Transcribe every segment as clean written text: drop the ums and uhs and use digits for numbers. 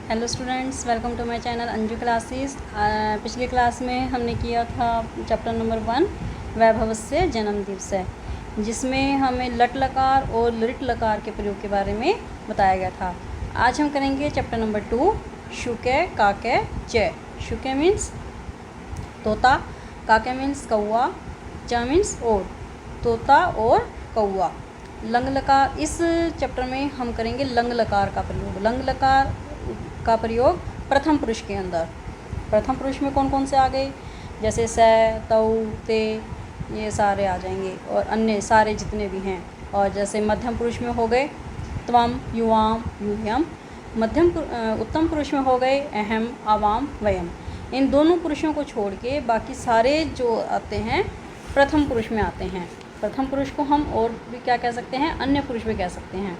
Hello students, welcome to my channel Anju classes. पिछली class में हमने किया था चैप्टर नंबर 1 वैभवस्य जन्म दिवस, जिसमें हमें लट लकार और लिट लकार के प्रयोग के बारे में बताया गया था। आज हम करेंगे चैप्टर नंबर 2 शुके काके च। शुके मीन्स तोता, काके मीन्स कौआ, च मीन्स और, तोता और कौआ। लंग लकार, इस चैप्टर में हम करेंगे लंग लकार का प्रयोग। लंग लकार का प्रयोग प्रथम पुरुष के अंदर। प्रथम पुरुष में कौन कौन से आ गए, जैसे स, तौ, ते, ये सारे आ जाएंगे और अन्य सारे जितने भी हैं। और जैसे मध्यम पुरुष में हो गए त्वम, युवाम, यूयम। उत्तम पुरुष में हो गए अहम, आवाम, वयम। इन दोनों पुरुषों को छोड़ के बाकी सारे जो आते हैं प्रथम पुरुष में आते हैं। प्रथम पुरुष को हम और भी क्या कह सकते हैं, अन्य पुरुष भी कह सकते हैं।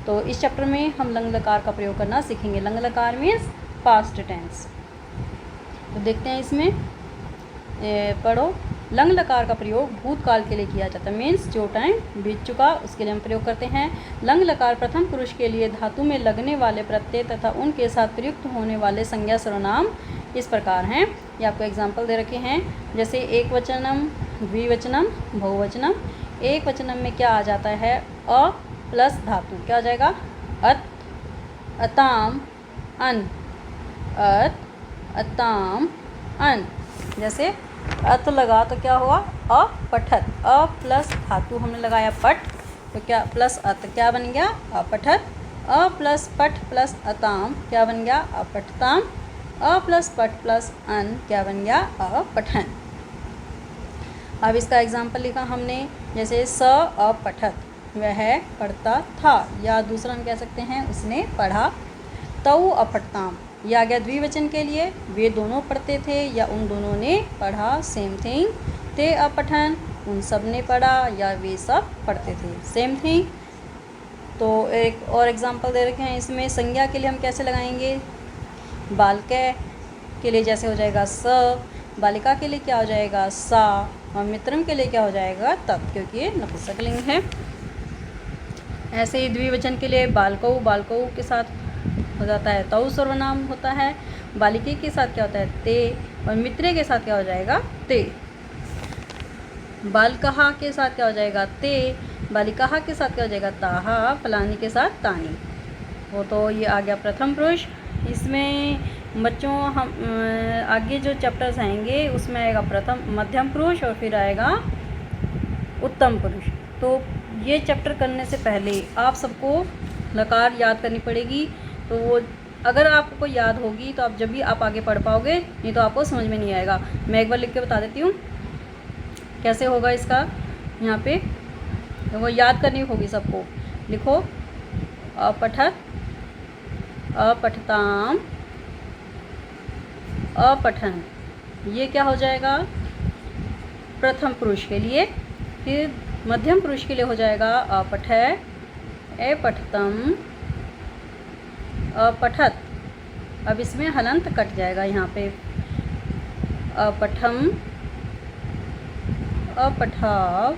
तो इस चैप्टर में हम लंग लकार का प्रयोग करना सीखेंगे। लंग लकार मीन्स पास्ट टेंस। तो देखते हैं इसमें, पढ़ो। लंग लकार का प्रयोग भूतकाल के लिए किया जाता है, मीन्स जो टाइम बीत चुका उसके लिए हम प्रयोग करते हैं। लंग लकार प्रथम पुरुष के लिए धातु में लगने वाले प्रत्यय तथा उनके साथ प्रयुक्त होने वाले संज्ञा सर्वनाम इस प्रकार हैं। ये आपको एग्जाम्पल दे रखे हैं, जैसे एक वचनम, द्विवचनम, बहुवचनम। एक वचनम में क्या आ जाता है, अ प्लस धातु, क्या हो जाएगा, अत, अताम, अन, अत, अताम, अन। जैसे अत लगा तो क्या हुआ, अपठत, अ प्लस धातु हमने लगाया पट, तो क्या प्लस अत क्या बन गया, अपठत। अ प्लस पट प्लस अताम क्या बन गया, अपठताम। अ प्लस पट प्लस अन क्या बन गया, अपठन। अब इसका एग्जाम्पल लिखा हमने, जैसे स अपठत, वह पढ़ता था, या दूसरा हम कह सकते हैं उसने पढ़ा। तौ अपठताम, यह आ गया द्विवचन के लिए, वे दोनों पढ़ते थे या उन दोनों ने पढ़ा, सेम थिंग। ते अपठन, उन सब ने पढ़ा या वे सब पढ़ते थे, सेम थिंग। तो एक और एग्जांपल दे रखे हैं इसमें, संज्ञा के लिए हम कैसे लगाएंगे, बालके के लिए जैसे हो जाएगा स, बालिका के लिए क्या हो जाएगा सा, और मित्रम के लिए क्या हो जाएगा तत्, क्योंकि ये नपुंसकलिंग है। ऐसे ही द्विवचन के लिए बालकौ, बालकौ के साथ हो जाता है तौ सर्वनाम होता है, बालिके के साथ क्या होता है ते, और मित्रे के साथ क्या हो जाएगा ते। बालकहा के साथ क्या हो जाएगा ते, बालिकाहा के साथ क्या हो जाएगा ताहा, फलानी के साथ तानी। वो तो ये आ गया प्रथम पुरुष। इसमें बच्चों हम आगे जो चैप्टर्स आएंगे उसमें आएगा प्रथम मध्यम पुरुष और फिर आएगा उत्तम पुरुष। तो ये चैप्टर करने से पहले आप सबको लकार याद करनी पड़ेगी। तो वो अगर आपको याद होगी तो आप जब भी आप आगे पढ़ पाओगे, नहीं तो आपको समझ में नहीं आएगा। मैं एक बार लिख के बता देती हूँ कैसे होगा इसका। यहाँ पे तो वो याद करनी होगी सबको। लिखो अपठत, अपठताम, अपठन। ये क्या हो जाएगा प्रथम पुरुष के लिए। फिर मध्यम पुरुष के लिए हो जाएगा अपठै, अपठतम, अपठत। अब इसमें हलंत कट जाएगा यहाँ पे, अपठम, अपठाव,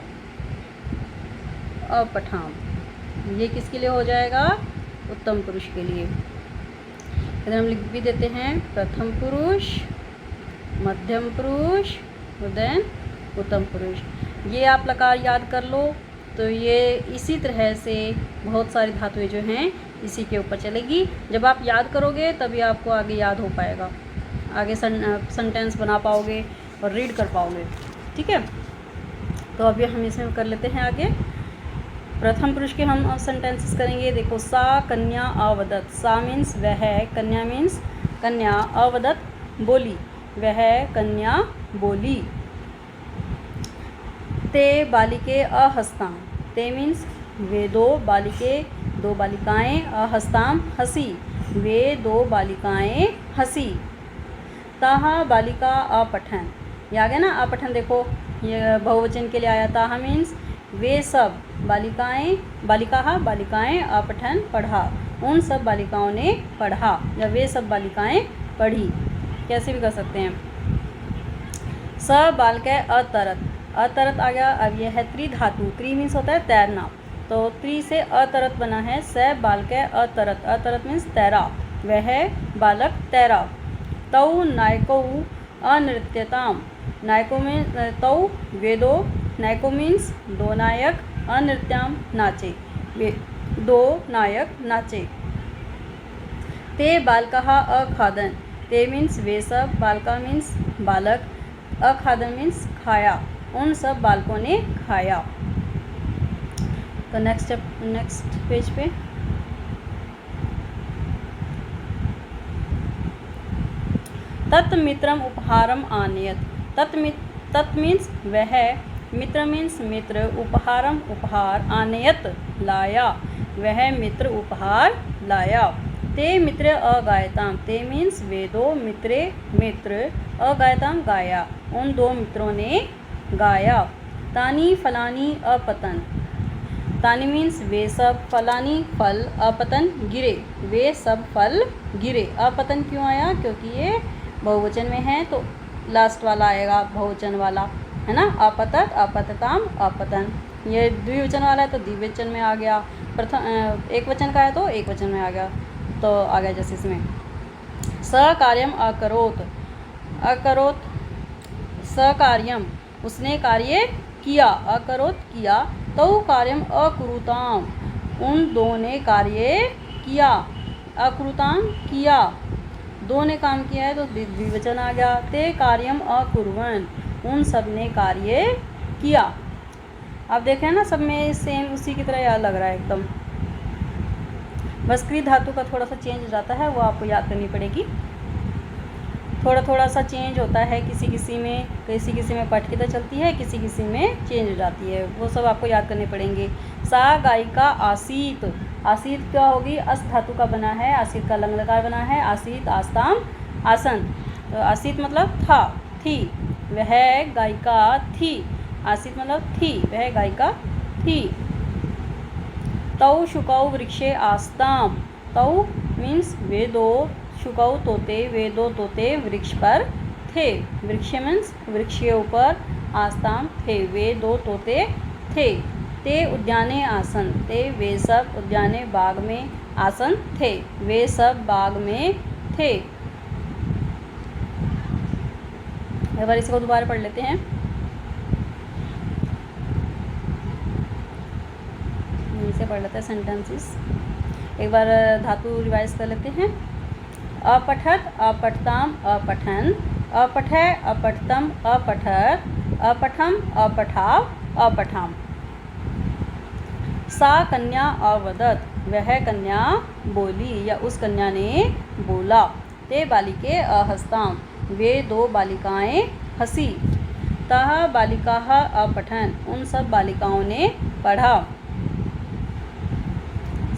अपठाम। ये किसके लिए हो जाएगा, उत्तम पुरुष के लिए। इधर हम लिख भी देते हैं प्रथम पुरुष, मध्यम पुरुष, देन उत्तम पुरुष। ये आप लकार याद कर लो। तो ये इसी तरह से बहुत सारी धातुएं जो हैं इसी के ऊपर चलेगी। जब आप याद करोगे तभी आपको आगे याद हो पाएगा, आगे सेंटेंस बना पाओगे और रीड कर पाओगे, ठीक है। तो अभी हम इसमें कर लेते हैं आगे। प्रथम पुरुष के हम सेंटेंसेस करेंगे। देखो, सा कन्या अवदत, सा मीन्स वह, कन्या मीन्स कन्या, अवदत बोली, वह कन्या बोली। ते बालिके अहस्ताम, ते मीन्स वे दो बालिके, दो बालिकाएं, अहस्ताम हंसी, वे दो बालिकाएं हंसी। ताहा बालिका अपठन, ये आ गया ना अपठन। देखो ये बहुवचन के लिए आया, ताहा मीन्स वे सब बालिकाएं, बालिकाहा बालिकाएं, अपठन पढ़ा, उन सब बालिकाओं ने पढ़ा, या वे सब बालिकाएं पढ़ी, कैसे भी कर सकते हैं। स बालकै अतरत, अतरत आ गया। अब यह है त्रिधातु, त्रि मीन्स होता है तैरना, तो त्रि से अतरत बना है। स बालकै अतरत, अतरत मीन्स तैरा, वह बालक तैरा। तौ नायकौ अनृत्यताम, नायको में तौ वेदो, नायको मीन्स दो नायक, अनृत्याम नाचे, वे दो नायक नाचे। ते बालकः अखादन, ते मीन्स वे सब, बालका मीन्स बालक, अखादन मीन्स खाया, उन सब बालकों ने खाया। तो नेक्स्ट पेज पे तत् मित्रम उपहारम आनयत, तत् मीन्स वह, मित्र मीन्स मित्र, उपहारम उपहार, आनयत लाया, वह मित्र उपहार लाया। ते मित्र अगायताम, ते मीन्स वे दो मित्रे मित्र, अगायताम गाया, उन दो मित्रों ने गाया। तानी फलानी अपतन, तानी मीन्स वे सब, फलानी फल, अपतन गिरे, वे सब फल गिरे। अपतन क्यों आया? क्योंकि ये बहुवचन में है तो लास्ट वाला आएगा बहुवचन वाला, है ना। अपतत, अपतताम, अपतन। ये द्विवचन वाला है तो द्विवचन में आ गया, प्रथम एक वचन का है तो एक वचन में आ गया, तो आ गया जैसे इसमें सकार्यम अकरोत, अकरोत सकार्यम, उसने कार्य किया, अकरोत किया, तो कार्यम अकुरुताम, उन दो ने कार्य किया, अकुरुताम किया, दो ने काम किया है तो द्विवचन आ गया। ते कार्यम अकुर्वन्, उन सब ने कार्य किया। आप देखें ना सब में सेम उसी की तरह याद लग रहा है एकदम, बस क्रिया धातु का थोड़ा सा चेंज हो जाता है, वो आपको याद करनी पड़ेगी। थोड़ा सा चेंज होता है किसी किसी में पठिता चलती है, किसी किसी में चेंज हो जाती है, वो सब आपको याद करने पड़ेंगे। सा गायिका आसीत, आसीत क्या होगी? अस धातु का बना है, आसीत का लंग लकार बना है, आसीत आस्ताम आसन, तो आसीत मतलब था, थी, वह गायिका थी, आसीत मतलब थी, वह गायिका थी। तौ शुकौ वृक्षे आस्ताम, तौ मीन्स वे दो, शुकौ तोते, वे दो तोते वृक्ष पर थे, वृक्ष मीन्स वृक्ष के ऊपर, आस्ताम थे, वे दो तोते थे। ते उद्याने आसन, ते वे सब, उद्याने बाग में, आसन थे, वे सब बाग में थे। एक बार इसको दोबारा पढ़ लेते हैं। इसे पढ़ लेते हैं सेंटेंसेस, एक बार धातु रिवाइज कर लेते हैं। अपठत, अपठताम, अपठन, अपठय, अपठतम, अपठत, अपठम, अपठाव, अपठाम। सा कन्या अवदत, वह कन्या बोली या उस कन्या ने बोला। ते बालिके अहस्ताम, वे दो बालिकाएं हंसी। तह बालिकाः अपठन, उन सब बालिकाओं ने पढ़ा।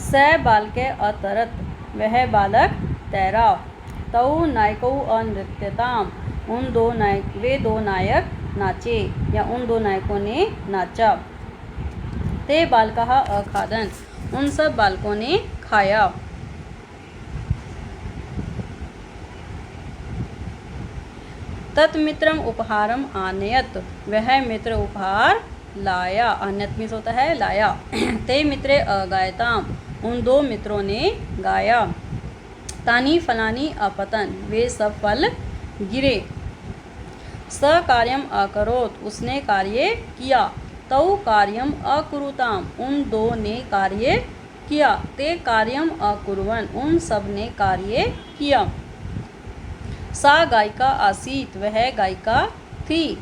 स बालके अतरत, वह बालक तैरा। तौ नायकौ अनृत्यताम, उन दो नायक, वे दो नायक नाचे या उन दो नायकों ने नाचा। ते बालकः अखादन, उन सब बालकों ने खाया। तत्मित्रम उपहारम आनयत, वह मित्र उपहार लाया, आनयत मीन्स होता है लाया। ते मित्रे अगायताम, उन दो मित्रों ने गाया। तानी फलानी अपतन, वे सब फल गिरे। स कार्यम अकरोत, उसने कार्य किया। तौ कार्यम अकुरुताम, उन दो ने कार्य किया। ते कार्यम अकुर्वन्, उन सब ने कार्य किया। सा गायिका आसीत, वह गायिका थी।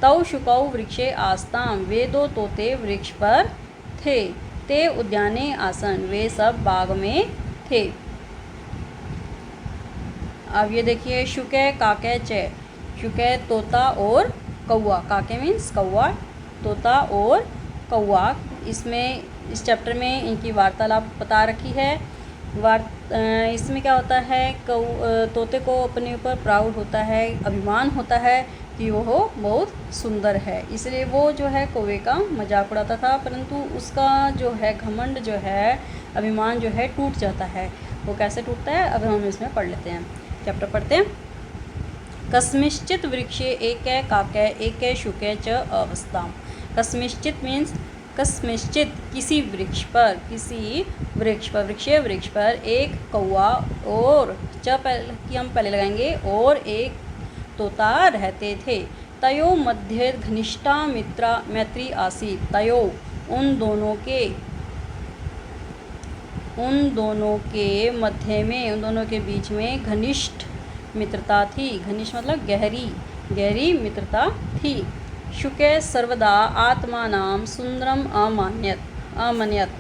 तौ शुकौ वृक्षे आस्ताम, वे दो तोते वृक्ष पर थे। ते उद्याने आसन, वे सब बाग में थे। अब ये देखिए शुके काके चे, शुके तोता और कौआ, काके मीन्स कौआ, तोता और कौआ। इसमें इस चैप्टर में इनकी वार्तालाप बता रखी है। इसमें क्या होता है, तोते को अपने ऊपर प्राउड होता है, अभिमान होता है कि वो बहुत सुंदर है, इसलिए वो जो है कौवे का मजाक उड़ाता था, परंतु उसका जो है घमंड जो है, अभिमान जो है टूट जाता है। वो कैसे टूटता है अब हम इसमें पढ़ लेते हैं, चैप्टर पढ़ते हैं। कस्मिश्चित वृक्षे एकै काकै एकै शुकै च अवस्थाम। कस्मिश्चित मीन्स कस्मिश्चित किसी वृक्ष पर वृक्ष पर एक कौवा और की हम पहले लगाएंगे और एक तोता रहते थे। तयो मध्ये घनिष्ठा मैत्री आसीत। तयो उन दोनों के मध्य में, उन दोनों के बीच में घनिष्ठ मित्रता थी। घनिष्ठ मतलब गहरी मित्रता थी। शुके सर्वदा आत्मानां सुंदरम अमन्यत।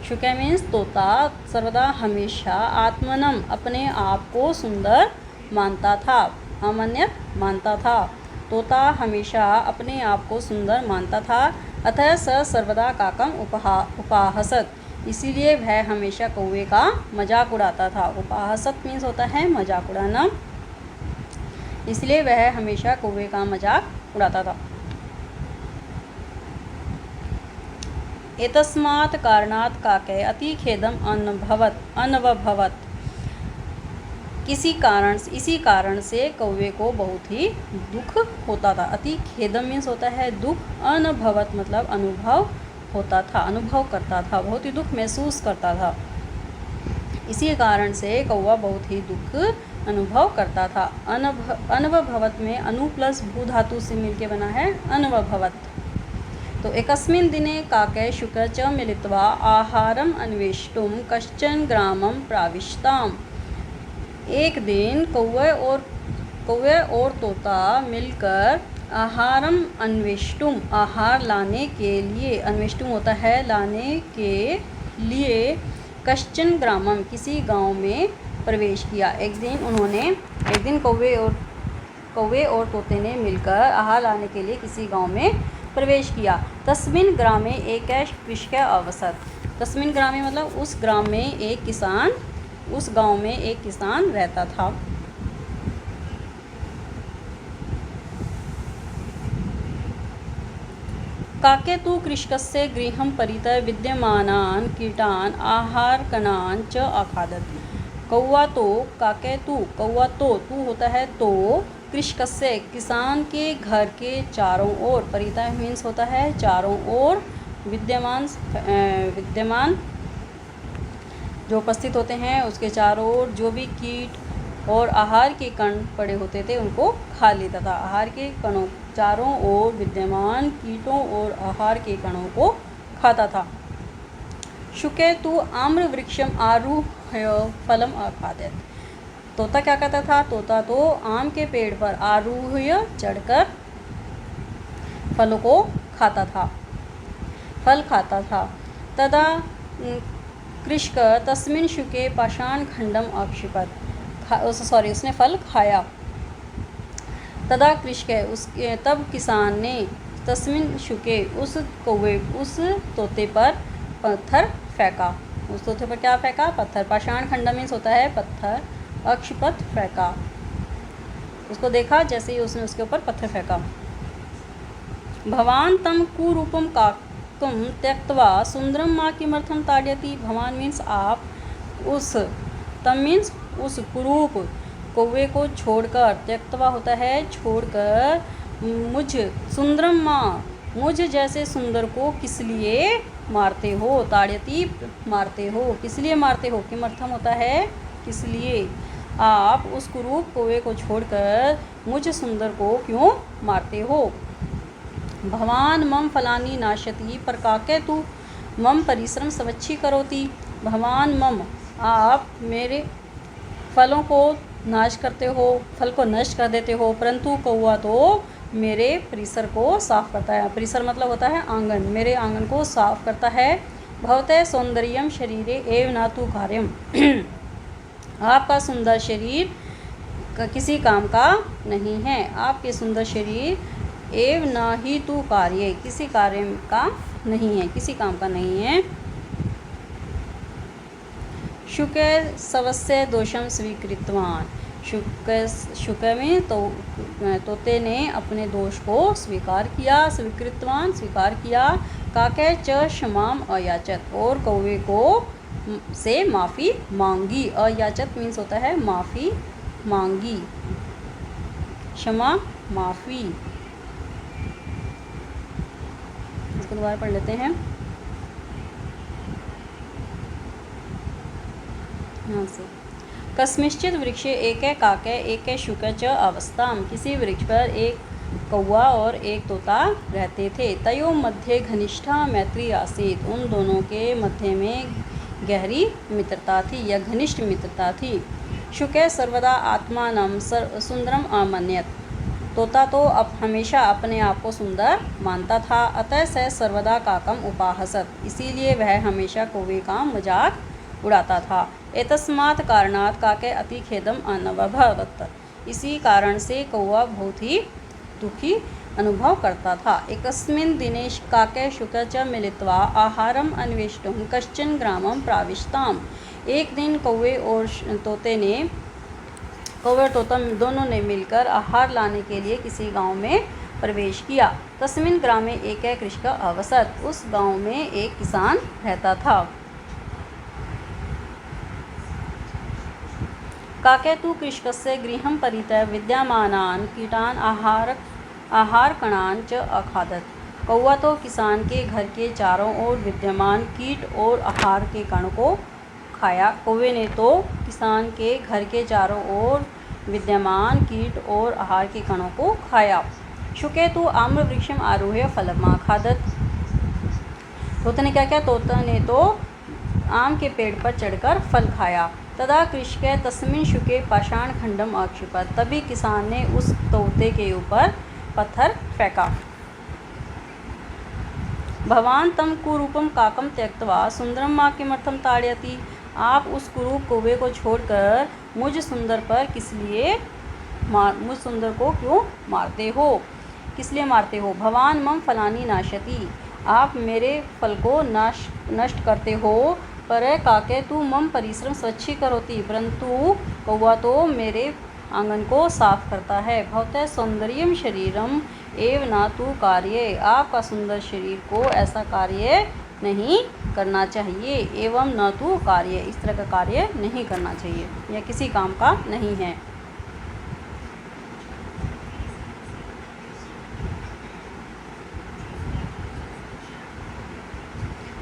शुके मीन्स तोता, सर्वदा हमेशा, आत्मनम अपने आप को सुंदर मानता था, अमन्यत मानता था। तोता हमेशा अपने आप को सुंदर मानता था। अतः स सर्वदा काकम उपाहसत, इसीलिए वह हमेशा कौवे का मजाक उड़ाता था। उपाहसत मीन्स होता है मजाक उड़ाना, इसलिए वह हमेशा कौवे का मजाक उड़ाता था। एतस्मात् कारणात् काके अति खेदम अनभवत्। इसी कारण से कौवे को बहुत ही दुख होता था। अति खेदम मीन्स होता है दुख, अनभवत मतलब अनुभव होता था, अनुभव करता था, बहुत ही दुख महसूस करता था। इसी कारण से कौवा बहुत ही दुख अनुभव करता था। अनभवत में अनु प्लस भू धातु से मिलके बना है अनभवत। तो एकस्मिन् दिने काके शुक च मिलित्वा आहारम अन्वेष्टुम कश्चन ग्रामम प्राविष्टाम। एक दिन कौवे और तोता मिलकर आहारम अन्वेष्टुम, आहार लाने के लिए, अन्वेष्टुम होता है लाने के लिए, कश्चन ग्रामम किसी गांव में प्रवेश किया। एक दिन कौवे और तोते ने मिलकर आहार लाने के लिए किसी गांव में प्रवेश किया। तस्मिन् ग्रामे एकैष कृषक अवसत। तस्मिन् ग्रामे मतलब उस गांव में एक किसान रहता था। काके तु कृषकस्य गृहं परितः विद्यमानान् कीटान् आहारकणान् च अखादत्। कौवा तो होता है तो, कृषकस्य किसान के घर के चारों ओर, परितः मीन्स होता है चारों ओर, विद्यमान जो उपस्थित होते हैं उसके चारों ओर जो भी कीट और आहार के कण पड़े होते थे उनको खा लेता था। आहार के कणों, चारों ओर विद्यमान कीटों और आहार के कणों को खाता था। शुके तु आम्र वृक्षम आरुह्य फलम अखादत। तोता क्या करता था? तोता तो आम के पेड़ पर आरूह्य चढ़कर फलों को खाता था, फल खाता था। तदा कृषक तस्मिन् शुके पाषाण खंडम अक्षिपत। उसने फल खाया। तदा कृषक तब किसान ने तस्मिन् शुके उस तोते पर पत्थर फेंका। उस तोते पर क्या फेंका? पत्थर। पाषाण खंडम मीन्स होता है पत्थर, अक्षिपत फेंका। उसको देखा जैसे ही उसने उसके ऊपर पत्थर फेंका। भवान तम कुरूपम काकम त्यक्त्वा सुंदरम माँ किमर्थम ताड़यति। भवान मीन्स आप, तम मीन्स उस कुरूप कौवे को छोड़कर, त्यक्त्वा होता है छोड़कर, सुंदरम माँ मुझ जैसे सुंदर को किस लिए मारते हो? ताड़यति मारते हो, किस लिए मारते हो? किमर्थम होता है किस लिए। आप उस कुरूप कौवे को छोड़कर मुझ सुंदर को क्यों मारते हो? भवान मम फलानी नाशति पर काके तु मम परिश्रम स्वच्छी करोति। भवान मम, आप मेरे फलों को नाश करते हो, फल को नष्ट कर देते हो, परंतु कौवा तो मेरे परिसर को साफ करता है। परिसर मतलब होता है आंगन, मेरे आंगन को साफ करता है। भवते सौंदर्यम शरीरे एव न तु कार्यम। आपका सुंदर शरीर किसी काम का नहीं है। आपके सुंदर शरीर एव न ही तु कार्य, किसी कार्य का नहीं है, किसी काम का नहीं है। शुके स्वस्य दोषम स्वीकृतवान। शुक में तोते ने अपने दोष को स्वीकार किया। स्वीकार किया। काके च क्षमाम अयाचत, और कौवे को से माफ़ी मांगी। अयाचत मीन्स होता है माफ़ी मांगी, क्षमा माफ़ी। इसको दोबारा पढ़ लेते हैं। यहाँ से कस्मिंश्चित् वृक्षे एकै काकै एकै शुकै च अवस्थाम। किसी वृक्ष पर एक कौवा और एक तोता रहते थे। तयोः मध्ये घनिष्ठा मैत्री आसीत्। उन दोनों के मध्य में गहरी मित्रता थी या घनिष्ठ मित्रता थी। शुकै सर्वदा आत्मानं सुंदरम अमन्यत। तोता तो अब हमेशा अपने आप को सुंदर मानता था। अतः स सर्वदा काकम उपाहसत। इसीलिए वह हमेशा कौवे का मजाक उड़ाता था। एतस्मात् कारणात् काके अति खेदम अनुभवत। इसी कारण से कौवा बहुत ही दुखी अनुभव करता था। एकस्मिन् दिने काके शुकै च मिलित्वा आहारम अन्वेष्टुं कश्चन ग्रामं प्राविशताम्। एक दिन कौवे और तोता दोनों ने मिलकर आहार लाने के लिए किसी गांव में प्रवेश किया। तस्मिन् ग्रामे एकः कृषकः अवसत्। उस गांव में एक किसान रहता था। काके तु कृषकस्य गृहं परितः विद्यमानान् कीटान् आहारकणान् च अखादत्। कौवा तो किसान के घर के चारों ओर विद्यमान कीट और आहार के कण को खाया। कौवे ने तो किसान के घर के चारों ओर विद्यमान कीट और आहार के कणों को खाया। शुके तु आम्र वृक्षम आरोह्य फलमाखादत्। तोता ने क्या किया? तोता ने तो आम के पेड़ पर चढ़कर फल खाया। तदा कृषकै तस्मिन् शुके पाषाण खंडम अक्षिपत। तभी किसान ने उस तोते के ऊपर पत्थर फेंका। भवान तम कुरूपम काकम त्यक्त्वा सुंदरम मां किमर्थम ताड़यति। आप उस कुरूप कौवे को छोड़कर मुझ सुंदर को क्यों मारते हो? किस लिए मारते हो? भवान मम फलानि नाशति। आप मेरे फल को नष्ट करते हो। पर काके तू मम परिश्रम स्वच्छी करोति। परंतु कौवा तो मेरे आंगन को साफ करता है। भवतः सौंदर्यम शरीरम एव न तु कार्ये। आपका सुंदर शरीर को ऐसा कार्य नहीं करना चाहिए। एवं न तु कार्य, इस तरह का कार्य नहीं करना चाहिए या किसी काम का नहीं है।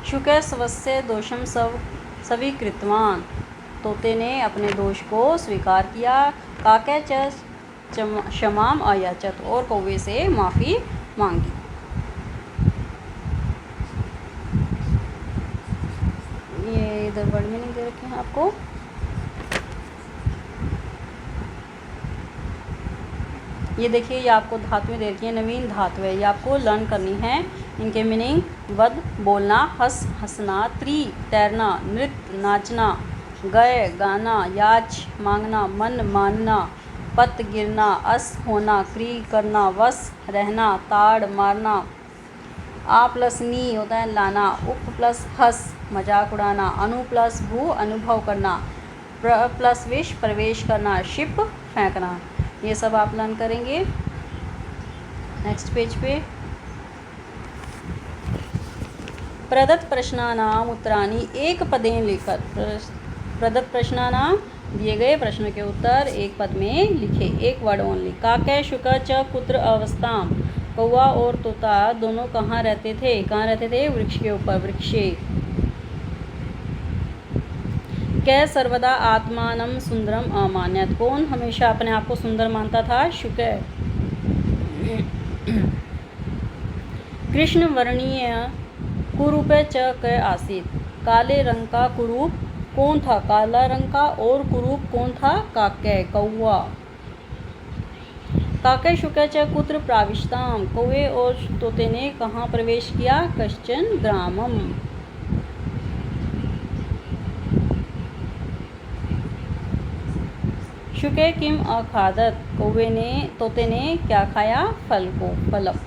शुकै स्वस्य दोषम स्वीकृतवान्। तोते ने अपने दोष को स्वीकार किया। काकै च क्षमाम अयाचत। और कौवे से माफ़ी मांगी। ये इधर वर्ड में नहीं दे रखे हैं आपको। ये देखिए, ये आपको धातुएं दे रखी है, नवीन धातु है, ये आपको लर्न करनी है। इनके मीनिंग: वध बोलना, हंस हंसना, त्री तैरना, नृत्य नाचना, गय गाना, याच मांगना, मन मानना, पत गिरना, अस होना, क्री करना, वश रहना, ताड़ मारना, आ प्लस नी होता है लाना, उप प्लस हस मजाक उड़ाना, अनु प्लस भू अनुभव करना, प्र प्लस विष प्रवेश करना, शिप फेंकना। ये सब आप लर्न करेंगे। नेक्स्ट पेज पे प्रदत्त प्रश्नानाम उत्तराणि एक पदेन लिखत। प्रदत्त प्रश्नानाम दिए गए प्रश्न के उत्तर एक पद में लिखे, एक वर्ड ओनली। काकै शुकै च कुत्र अवस्थाम। कौवा और तोता दोनों कहाँ रहते थे? कहाँ रहते थे? वृक्ष के ऊपर, वृक्षे। कै सर्वदा आत्मानं सुंदरम अमान्यत। कौन हमेशा अपने आप को सुंदर मानता था? शुकै। कृष्ण वर्णीय कुरूपे च कै आसीत्। काले रंग का कुरूप कौन था? काला रंग का। और कुरूप कौन था? काकै, कौवा। काकै शुकै च कुत्र प्राविशताम। कौवे और तोते ने कहाँ प्रवेश किया? कश्चन ग्रामम। शुकै किम अखादत। तोते ने क्या खाया? फल को, फलम।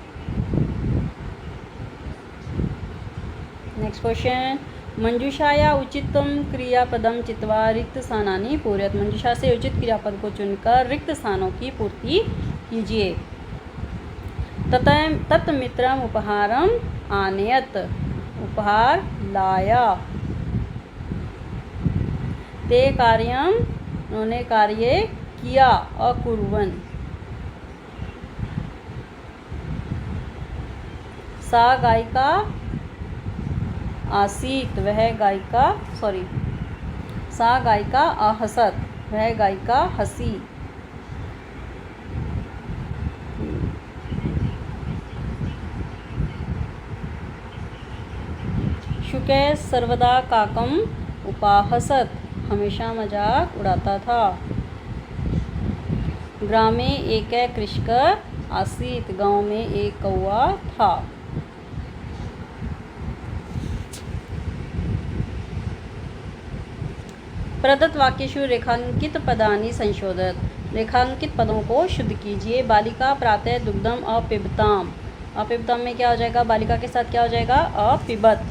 नेक्स्ट क्वेश्चन, मंजूषाया उचितम क्रियापदम चित्वा रिक्त स्थानानि पूरयत। मंजूषा से उचित क्रियापद को चुनकर रिक्त स्थानों की पूर्ति कीजिए। तत् मित्रम उपहारम आनयत। उपहार लाया। ते कार्यम, उन्होंने कार्य किया। अकुर्वन्। सा गायिका आसीत। वह गायिका, सा गायिका अहसत, वह गायिका हंसी। शुके सर्वदा काकम उपाहसत, हमेशा मजाक उड़ाता था। ग्रामे एक कृषक आसीत, गांव में एक कौवा था। प्रदत्त वाक्यशु रेखांकित पदानि संशोधित, रेखांकित पदों को शुद्ध कीजिए। बालिका प्रातः दुग्धम अपिबताम, अपिबताम में क्या हो जाएगा, बालिका के साथ क्या हो जाएगा, अपिबत।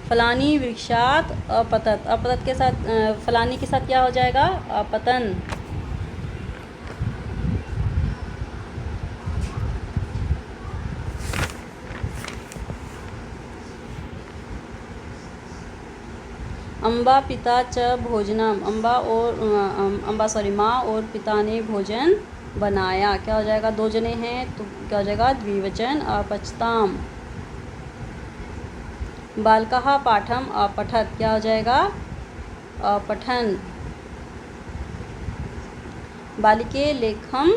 फलानी वृक्षात अपतत, अपतत के साथ फलानी के साथ क्या हो जाएगा, अपतन। अम्बा पिता च भोजनम, माँ और पिता ने भोजन बनाया, क्या हो जाएगा, दो जने हैं तो क्या हो जाएगा, द्विवचन। अपचताम। बालकः पाठम अपठत, क्या हो जाएगा, अपठन। बालिके लेखम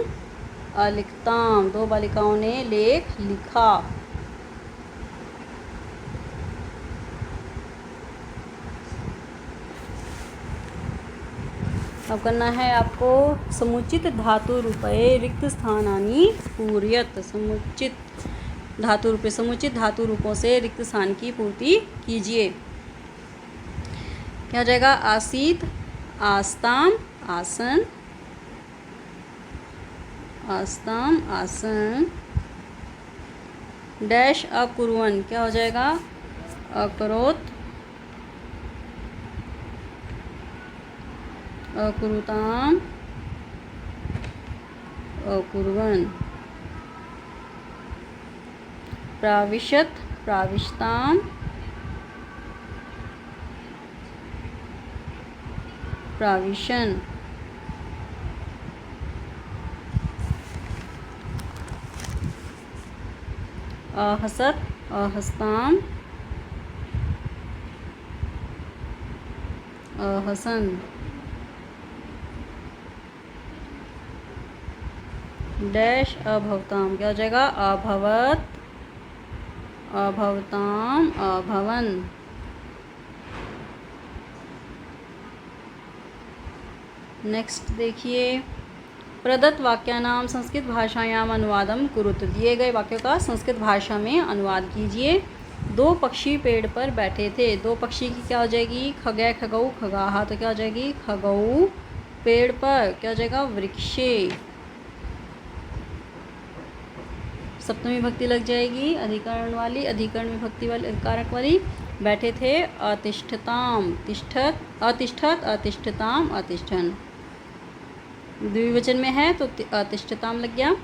अलिखताम, दो बालिकाओं ने लेख लिखा। अब करना है आपको समुचित धातु रूपे रिक्त स्थानानि पूर्यत, समुचित धातु रूपे, समुचित धातु रूपों से रिक्त स्थान की पूर्ति कीजिए। क्या हो जाएगा, आसीत, आस्ताम, आसन, आस्ताम, आसन। डैश अकुर्वन, क्या हो जाएगा, अकरोत, अकुरुताम, अकुर्वन। प्राविशत, प्राविशताम, प्राविशन। अहसत, अहस्ताम, अहसन। डैश अभवताम, क्या हो जाएगा, अभवत, अभवताम, अभवन। नेक्स्ट देखिए, प्रदत्त वाक्यानाम संस्कृत भाषायाम अनुवादम कुरुत, दिए गए वाक्यों का संस्कृत भाषा में अनुवाद कीजिए। दो पक्षी पेड़ पर बैठे थे, दो पक्षी की क्या हो जाएगी, खगै, खगौ, खगाहा, तो क्या हो जाएगी, खगौ। पेड़ पर क्या हो जाएगा, वृक्षे। सप्तमी भक्ति लग जाएगी, अधिकरण वाली, अधिकरण विभक्ति वाली, कारक वाली। बैठे थे, अतिष्ठताम, तिष्ठत, अतिष्ठत, अतिष्ठताम, अतिष्ठन। द्विवचन में है तो अतिष्ठताम लग गया।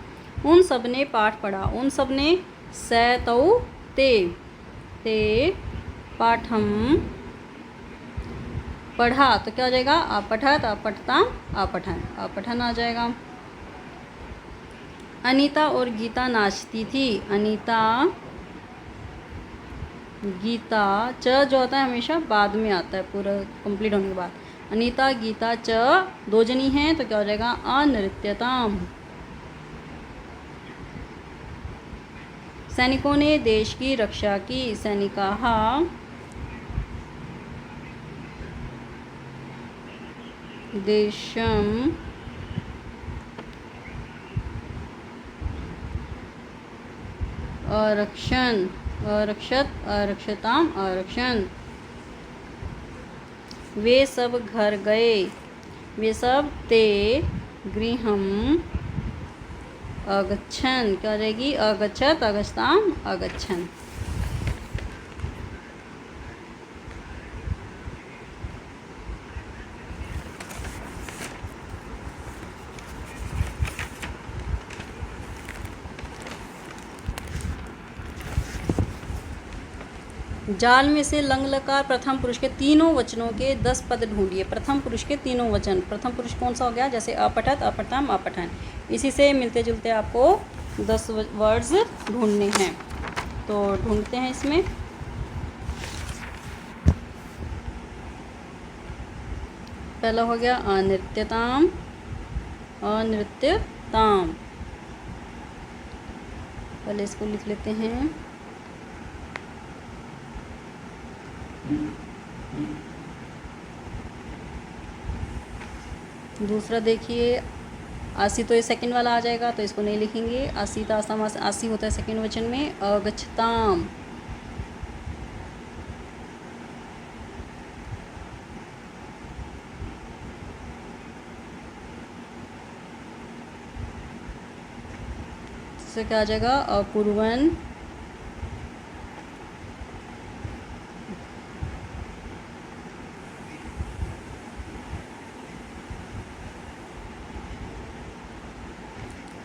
उन सब ने पाठ पढ़ा, उन सब ने सैतौ ते, ते पाठम पढ़ा, तो क्या हो जाएगा, अपठत, अपठताम, अपठन, अपठन आ जाएगा। अनीता और गीता नाचती थी, अनीता, गीता, च जो होता है हमेशा बाद में आता है, पूरा कंप्लीट होने के बाद। अनीता, गीता, च दो जनी हैं तो क्या हो जाएगा, अनृत्यताम। सैनिकों ने देश की रक्षा की, सैनिकाः देशम अरक्षण, अरक्षत, अरक्षताम, अरक्षण। वे सब घर गए, वे सब ते गृहम अगच्छन, क्या रहेगी, अगच्छत, अगच्छताम, अगच्छन। जाल में से लंग लकार प्रथम पुरुष के तीनों वचनों के 10 पद ढूंढिए। प्रथम पुरुष के तीनों वचन, प्रथम पुरुष कौन सा हो गया, जैसे अपठत, अपठतम, अपठन। इसी से मिलते जुलते आपको 10 वर्ड्स ढूंढने हैं। तो ढूंढते हैं इसमें। पहला हो गया अनृत्यताम। अनृत्यताम, पहले इसको लिख लेते हैं। दूसरा देखिए, आसी, तो ये सेकंड वाला आ जाएगा, तो इसको नहीं लिखेंगे। आसी तासामास, आसी होता है सेकंड वचन में। अगच्छताम, इससे क्या आ जाएगा? अपूर्वन।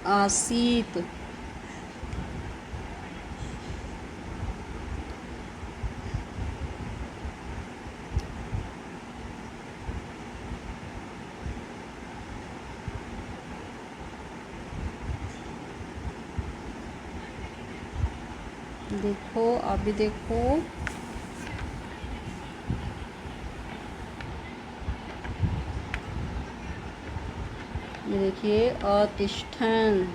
आसीत, देखो आप भी देखो। ये देखिए अतिष्ठन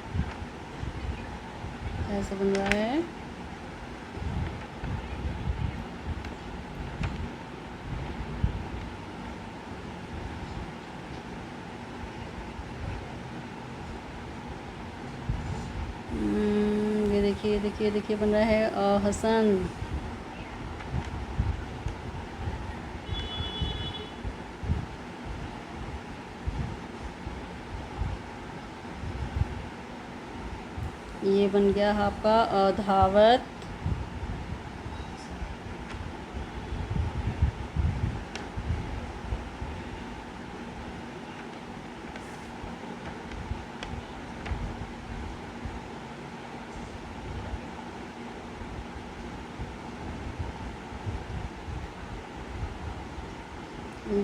ऐसा बन रहा है। ये देखिए देखिए देखिए बन रहा है अहसन। ये बन गया आपका अधावत।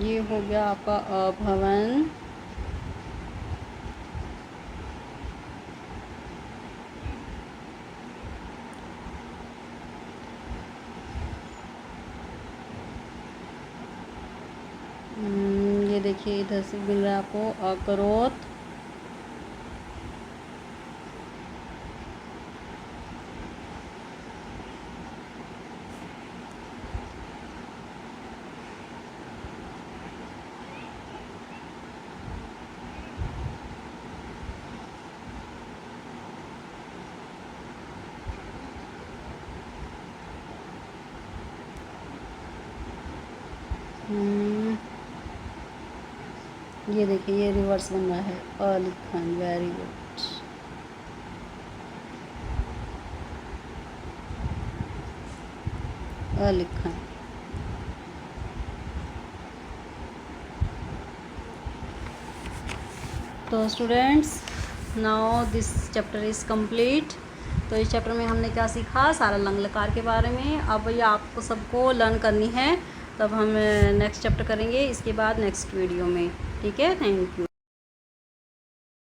ये हो गया आपका अभवन। ये देखिए इधर से मिल रहा है आपको अकरोत। ये देखिए ये रिवर्स बन रहा है अलिखन। Very good. अलिखन। तो students, now this chapter is complete. तो इस चैप्टर में हमने क्या सीखा? सारा लंग लकार के बारे में। अब ये आपको सबको लर्न करनी है, तब हम नेक्स्ट चैप्टर करेंगे इसके बाद नेक्स्ट वीडियो में। ठीक है, थैंक यू।